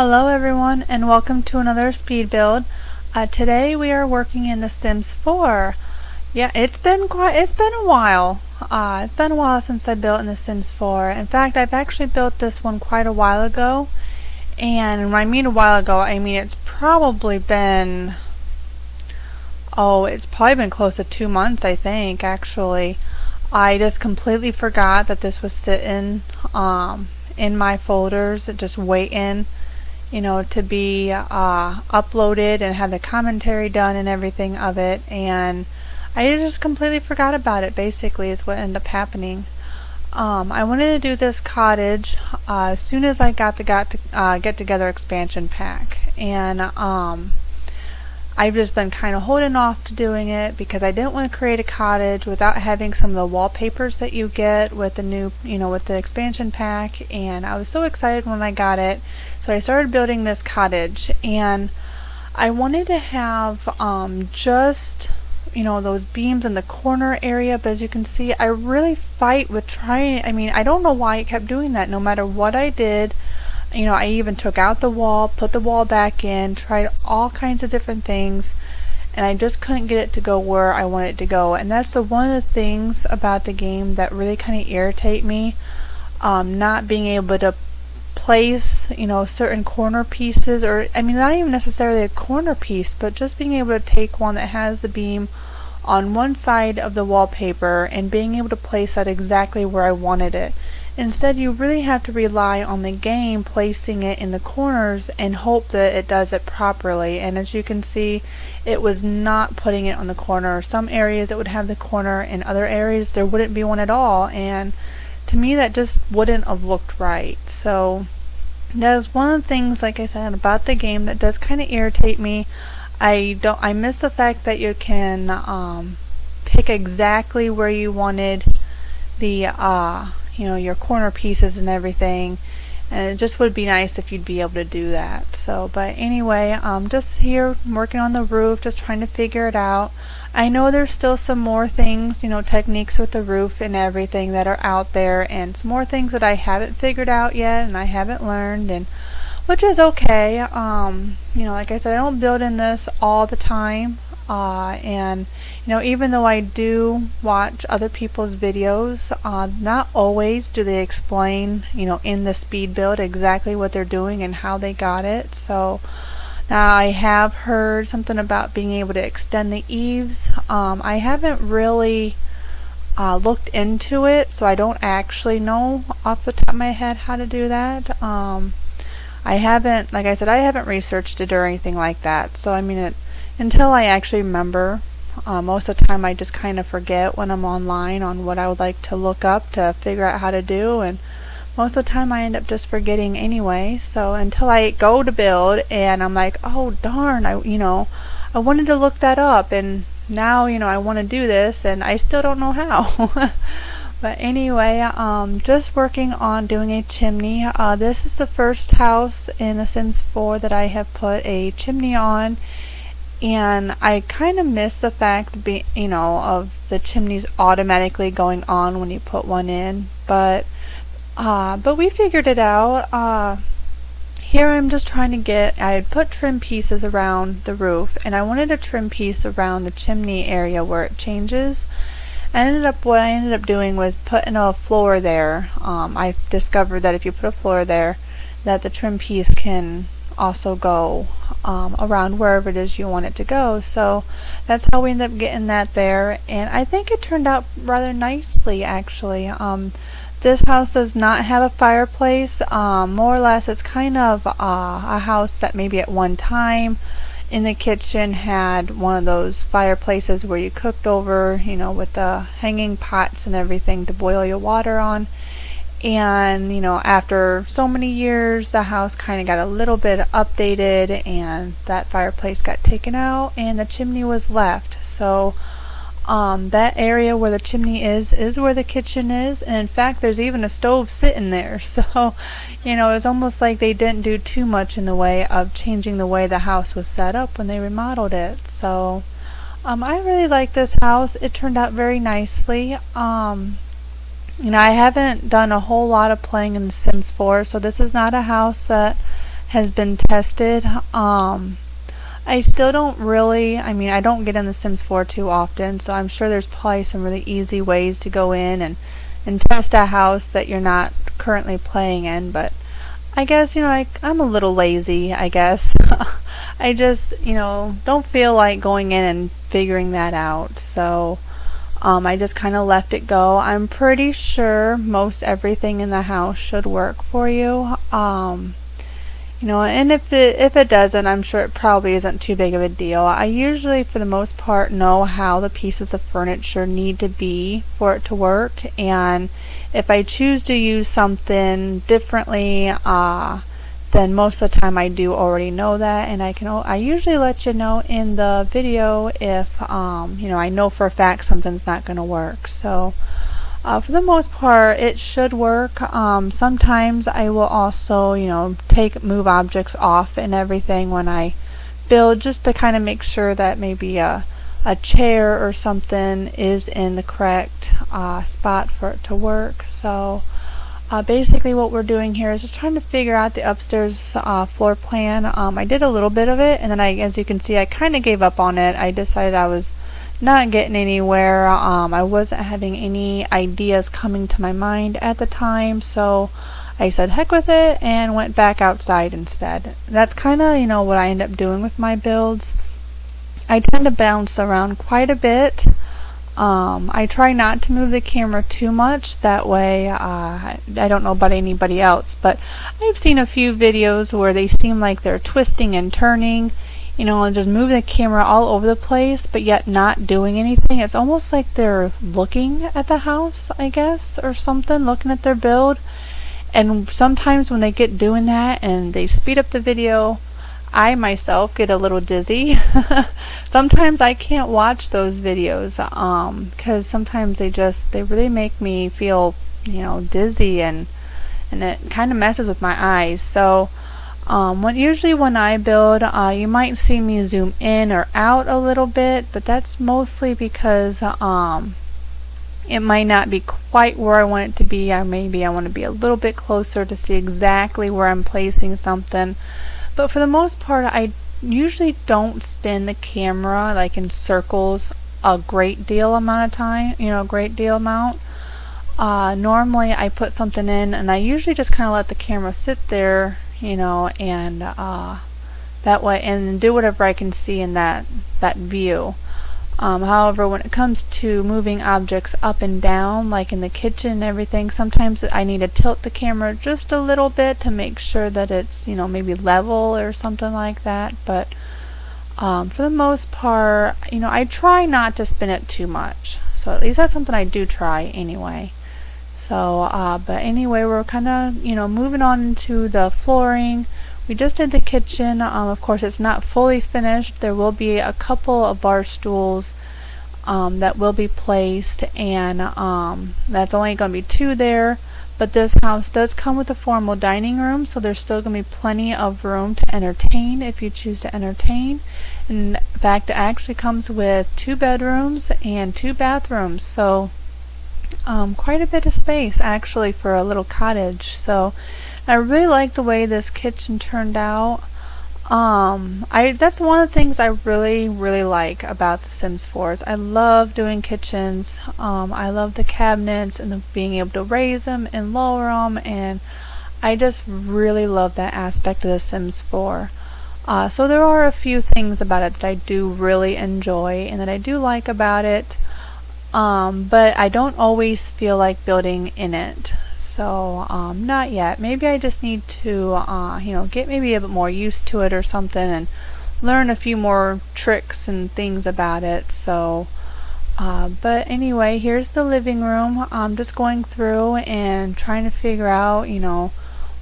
Hello everyone and welcome to another speed build. Today we are working in The Sims 4. Yeah, it's been a while. It's been a while since I built in The Sims 4. In fact, I've actually built this one quite a while ago. And when I mean a while ago, I mean it's probably been close to 2 months, I think, actually. I just completely forgot that this was sitting in my folders, just waiting, to be uploaded and have the commentary done and everything of it, and I just completely forgot about it. Basically is what ended up happening. I wanted to do this cottage as soon as I got the get together expansion pack, and I've just been kind of holding off to doing it because I didn't want to create a cottage without having some of the wallpapers that you get with the new, with the expansion pack, and I was so excited when I got it. So I started building this cottage, and I wanted to have just, those beams in the corner area, but as you can see, I really fight with trying. I don't know why I kept doing that no matter what I did. I even took out the wall, put the wall back in, tried all kinds of different things, and I just couldn't get it to go where I wanted it to go. And that's one of the things about the game that really kind of irritate me, not being able to place, certain corner pieces, or not even necessarily a corner piece, but just being able to take one that has the beam on one side of the wallpaper and being able to place that exactly where I wanted it. Instead, you really have to rely on the game placing it in the corners and hope that it does it properly. And as you can see, it was not putting it on the corner. Some areas it would have the corner, in other areas there wouldn't be one at all, and to me that just wouldn't have looked right. So that is one of the things, like I said, about the game that does kind of irritate me. I miss the fact that you can pick exactly where you wanted the your corner pieces and everything, and it just would be nice if you'd be able to do that. So, but anyway, just here working on the roof, just trying to figure it out. I know there's still some more things, techniques with the roof and everything that are out there, and some more things that I haven't figured out yet and I haven't learned, and which is okay. Like I said, I don't build in this all the time, and even though I do watch other people's videos, not always do they explain, in the speed build exactly what they're doing and how they got it. So now I have heard something about being able to extend the eaves. I haven't really looked into it, so I don't actually know off the top of my head how to do that. I haven't, like I said, I haven't researched it or anything like that. So until I actually remember, most of the time I just kind of forget when I'm online on what I would like to look up to figure out how to do, and most of the time I end up just forgetting anyway. So until I go to build and I'm like, oh darn, I wanted to look that up, and now I want to do this and I still don't know how. But anyway, just working on doing a chimney. This is the first house in The Sims 4 that I have put a chimney on, and I kind of miss the fact of the chimneys automatically going on when you put one in, but we figured it out. Here I'm just trying to get, I had put trim pieces around the roof, and I wanted a trim piece around the chimney area where it changes. What I ended up doing was putting a floor there. I discovered that if you put a floor there, that the trim piece can also go around wherever it is you want it to go. So that's how we ended up getting that there, and I think it turned out rather nicely, actually. This house does not have a fireplace. More or less it's kind of a house that maybe at one time in the kitchen had one of those fireplaces where you cooked over, with the hanging pots and everything to boil your water on. And after so many years, the house kind of got a little bit updated, and that fireplace got taken out and the chimney was left. So that area where the chimney is where the kitchen is, and in fact there's even a stove sitting there. So it's almost like they didn't do too much in the way of changing the way the house was set up when they remodeled it. So I really like this house. It turned out very nicely. I haven't done a whole lot of playing in The Sims 4, so this is not a house that has been tested. I still don't really, I don't get in The Sims 4 too often, so I'm sure there's probably some really easy ways to go in and test a house that you're not currently playing in, but I guess, I'm a little lazy, I guess. I just, don't feel like going in and figuring that out, so I just kind of left it go. I'm pretty sure most everything in the house should work for you. And if it doesn't, I'm sure it probably isn't too big of a deal. I usually, for the most part, know how the pieces of furniture need to be for it to work, and if I choose to use something differently, then most of the time I do already know that, and I usually let you know in the video if I know for a fact something's not going to work. So for the most part, it should work. Sometimes I will also, move objects off and everything when I build, just to kind of make sure that maybe a chair or something is in the correct spot for it to work. So basically what we're doing here is just trying to figure out the upstairs floor plan. I did a little bit of it, and then as you can see, I kind of gave up on it. I decided I was not getting anywhere. I wasn't having any ideas coming to my mind at the time, so I said heck with it and went back outside instead. That's kind of what I end up doing with my builds. I tend to bounce around quite a bit. I try not to move the camera too much, that way I don't know about anybody else, but I've seen a few videos where they seem like they're twisting and turning, and just moving the camera all over the place, but yet not doing anything. It's almost like they're looking at the house, I guess, or something, looking at their build. And sometimes when they get doing that and they speed up the video, I myself get a little dizzy. Sometimes I can't watch those videos because sometimes they really make me feel dizzy, and it kind of messes with my eyes. So usually when I build, you might see me zoom in or out a little bit, but that's mostly because it might not be quite where I want it to be, or maybe I want to be a little bit closer to see exactly where I'm placing something. But for the most part, I usually don't spin the camera like in circles a great deal amount of time, normally I put something in, and I usually just kind of let the camera sit there, and that way, and do whatever I can see in that view. However, when it comes to moving objects up and down, like in the kitchen and everything, sometimes I need to tilt the camera just a little bit to make sure that it's, maybe level or something like that. But for the most part, I try not to spin it too much. So at least that's something I do try anyway. So, but anyway, we're kind of, moving on into the flooring. We just did the kitchen. Of course, it's not fully finished. There will be a couple of bar stools that will be placed, and that's only going to be 2 there. But this house does come with a formal dining room, so there's still going to be plenty of room to entertain if you choose to entertain. In fact, it actually comes with 2 bedrooms and 2 bathrooms, so quite a bit of space actually for a little cottage. So I really like the way this kitchen turned out. That's one of the things I really like about The Sims 4 is I love doing kitchens. I love the cabinets and being able to raise them and lower them, and I just really love that aspect of The Sims 4. So there are a few things about it that I do really enjoy and that I do like about it, but I don't always feel like building in it. So not yet. Maybe I just need to get maybe a bit more used to it or something, and learn a few more tricks and things about it. So but anyway, here's the living room. I'm just going through and trying to figure out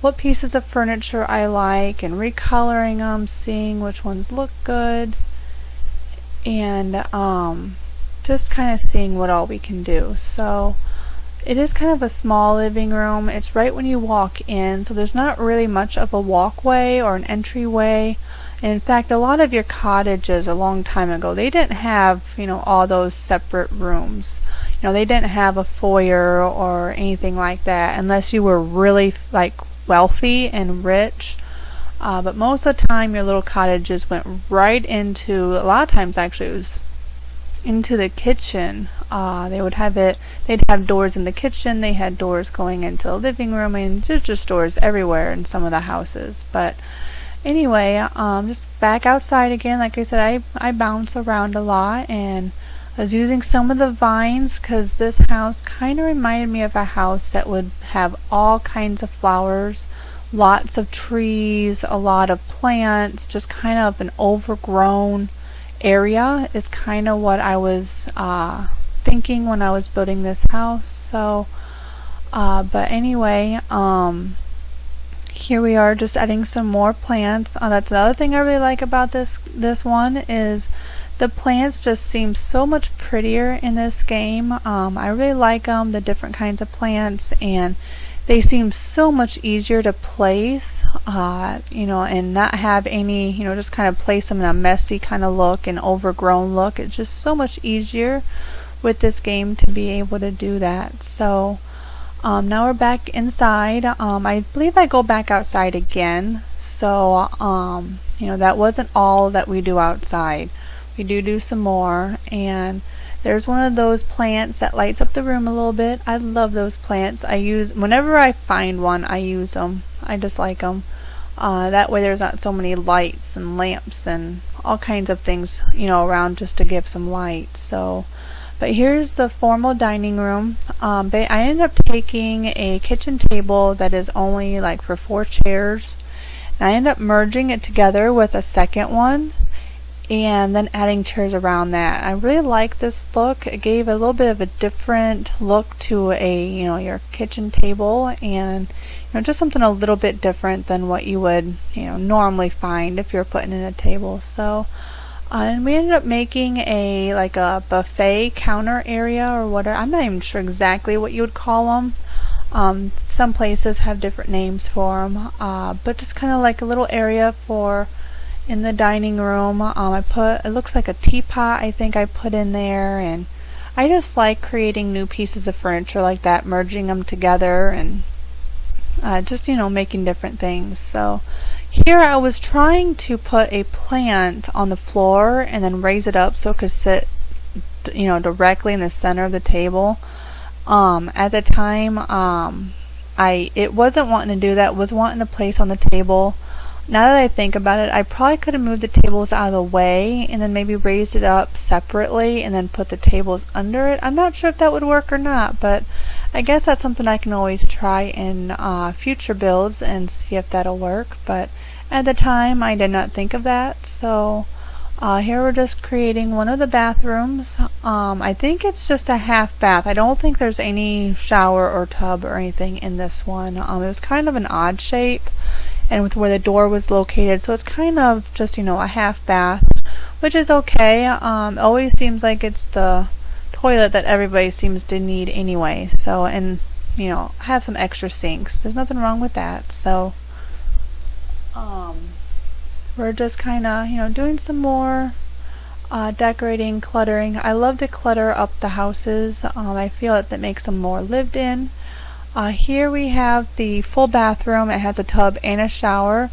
what pieces of furniture I like and recoloring them, seeing which ones look good, and just kind of seeing what all we can do. So it is kind of a small living room. It's right when you walk in, so there's not really much of a walkway or an entryway. And in fact, a lot of your cottages a long time ago, they didn't have, all those separate rooms. They didn't have a foyer or anything like that unless you were really wealthy and rich. But most of the time your little cottages went right into, a lot of times actually it was into the kitchen. They'd have doors in the kitchen, they had doors going into the living room, and just doors everywhere in some of the houses. But anyway, just back outside again. Like I said, I bounce around a lot, and I was using some of the vines because this house kind of reminded me of a house that would have all kinds of flowers, lots of trees, a lot of plants, just kind of an overgrown area is kind of what I was thinking when I was building this house. So but anyway, here we are just adding some more plants. That's another thing I really like about this one is the plants just seem so much prettier in this game. I really like them, the different kinds of plants, and they seem so much easier to place, and not have any, just kind of place them in a messy kind of look, an overgrown look. It's just so much easier with this game to be able to do that. So now we're back inside. I believe I go back outside again. So, that wasn't all that we do outside. We do some more, and there's one of those plants that lights up the room a little bit. I love those plants. Whenever I find one, I use them. I just like them. That way there's not so many lights and lamps and all kinds of things, around just to give some light. So, but here's the formal dining room. I ended up taking a kitchen table that is only like for 4 chairs, and I ended up merging it together with a second one, and then adding chairs around that. I really like this look. It gave a little bit of a different look to your kitchen table, and just something a little bit different than what you would normally find if you're putting in a table. So and we ended up making a buffet counter area or whatever. I'm not even sure exactly what you would call them. Some places have different names for them, but just kind of like a little area for in the dining room. It looks like a teapot I think I put in there, and I just like creating new pieces of furniture like that, merging them together, and just making different things. So here I was trying to put a plant on the floor and then raise it up so it could sit directly in the center of the table. At the time it wasn't wanting to do that, was wanting to place on the table. Now that I think about it, I probably could have moved the tables out of the way and then maybe raised it up separately and then put the tables under it. I'm not sure if that would work or not, but I guess that's something I can always try in future builds and see if that'll work. But at the time, I did not think of that. So here we're just creating one of the bathrooms. I think it's just a half bath. I don't think there's any shower or tub or anything in this one. It was kind of an odd shape, and with where the door was located, so it's kind of just a half bath, which is okay. Always seems like it's the toilet that everybody seems to need anyway. So, and have some extra sinks. There's nothing wrong with that. So we're just kind of doing some more decorating, cluttering. I love to clutter up the houses. I feel that makes them more lived in. Here we have the full bathroom. It has a tub and a shower.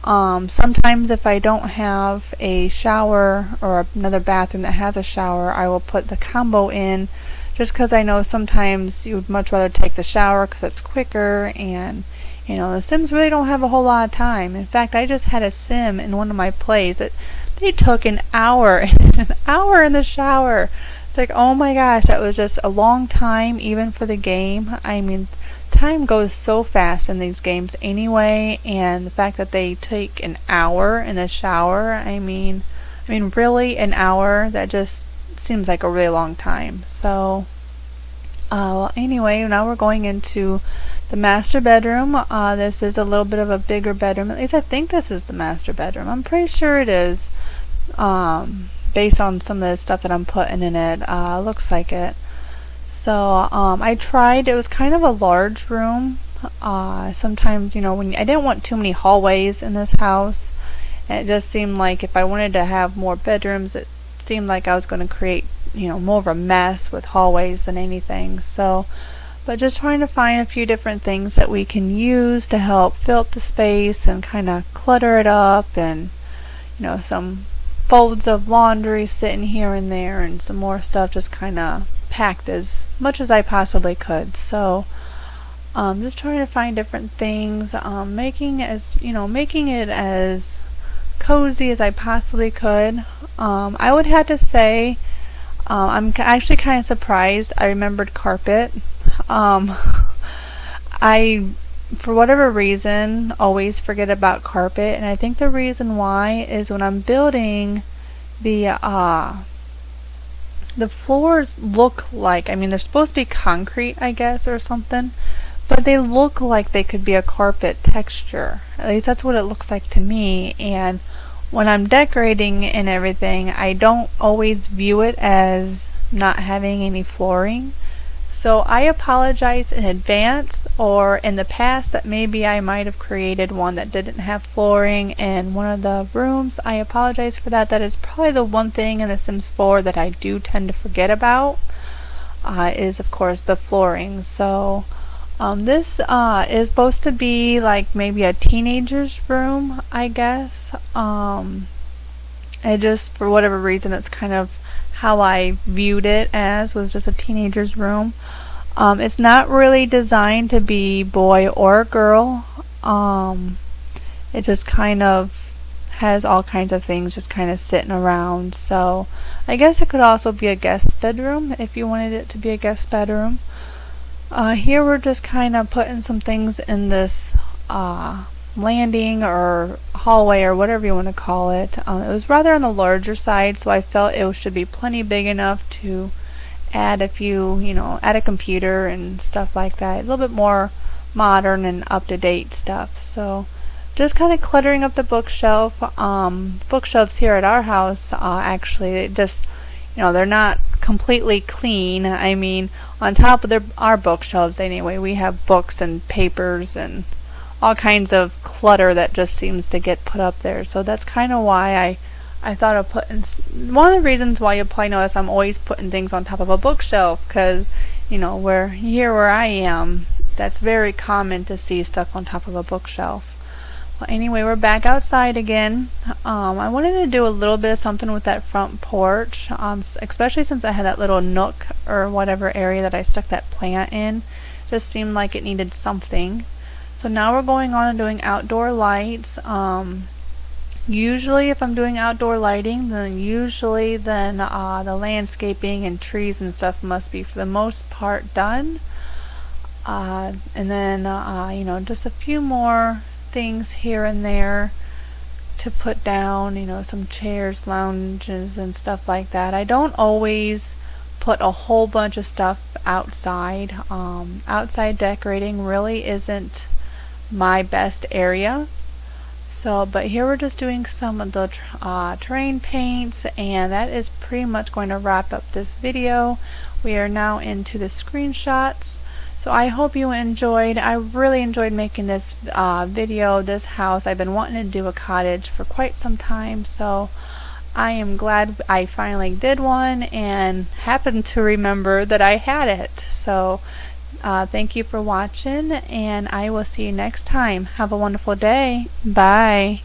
Sometimes if I don't have a shower or another bathroom that has a shower, I will put the combo in, just because I know sometimes you would much rather take the shower because it's quicker, and the Sims really don't have a whole lot of time. In fact, I just had a Sim in one of my plays that they took an hour in the shower. It's like, oh my gosh, that was just a long time even for the game. I mean, time goes so fast in these games anyway, and the fact that they take an hour in the shower, I mean really an hour, that just seems like a really long time. So well, anyway, now we're going into the master bedroom. This is a little bit of a bigger bedroom. At least I think this is the master bedroom. I'm pretty sure it is. Based on some of the stuff that I'm putting in it, looks like it. So I tried. It was kind of a large room. Sometimes when I didn't want too many hallways in this house, and it just seemed like if I wanted to have more bedrooms, it seemed like I was going to create more of a mess with hallways than anything. So, But just trying to find a few different things that we can use to help fill up the space and kind of clutter it up, and some folds of laundry sitting here and there, and some more stuff just kind of packed as much as I possibly could. So just trying to find different things, making it as cozy as I possibly could. I would have to say I'm actually kind of surprised I remembered carpet. I, for whatever reason, always forget about carpet, and I think the reason why is when I'm building the floors look like, they're supposed to be concrete, I guess, or something, but they look like they could be a carpet texture. At least that's what it looks like to me. And when I'm decorating and everything, I don't always view it as not having any flooring. So I apologize in advance, or in the past that maybe I might have created one that didn't have flooring in one of the rooms. I apologize for that. That is probably the one thing in The Sims 4 that I do tend to forget about, is of course the flooring. So this is supposed to be like maybe a teenager's room, I guess. It just, for whatever reason, it's kind of how I viewed it as, was just a teenager's room. It's not really designed to be boy or girl. It just kind of has all kinds of things just kind of sitting around. So I guess it could also be a guest bedroom if you wanted it to be a guest bedroom. Here we're just kind of putting some things in this landing or hallway or whatever you want to call it. It was rather on the larger side, so I felt it should be plenty big enough to add a few, add a computer and stuff like that. A little bit more modern and up-to-date stuff. So just kind of cluttering up the bookshelf. Bookshelves here at our house, actually, just, they're not completely clean. On top of our bookshelves anyway, we have books and papers and all kinds of clutter that just seems to get put up there. So that's kind of why I thought of putting, one of the reasons why you'll probably notice I'm always putting things on top of a bookshelf, because where I am, that's very common to see stuff on top of a bookshelf. Well, anyway, we're back outside again. I wanted to do a little bit of something with that front porch, especially since I had that little nook or whatever area that I stuck that plant in. Just seemed like it needed something. So now we're going on and doing outdoor lights. Usually if I'm doing outdoor lighting, then the landscaping and trees and stuff must be for the most part done. And then just a few more things here and there to put down, some chairs, lounges and stuff like that. I don't always put a whole bunch of stuff outside. Outside decorating really isn't my best area. So, but here we're just doing some of the terrain paints, and that is pretty much going to wrap up this video. We are now into the screenshots. So I hope you enjoyed. I really enjoyed making this video, this house. I've been wanting to do a cottage for quite some time, so I am glad I finally did one and happened to remember that I had it. So thank you for watching, and I will see you next time. Have a wonderful day. Bye.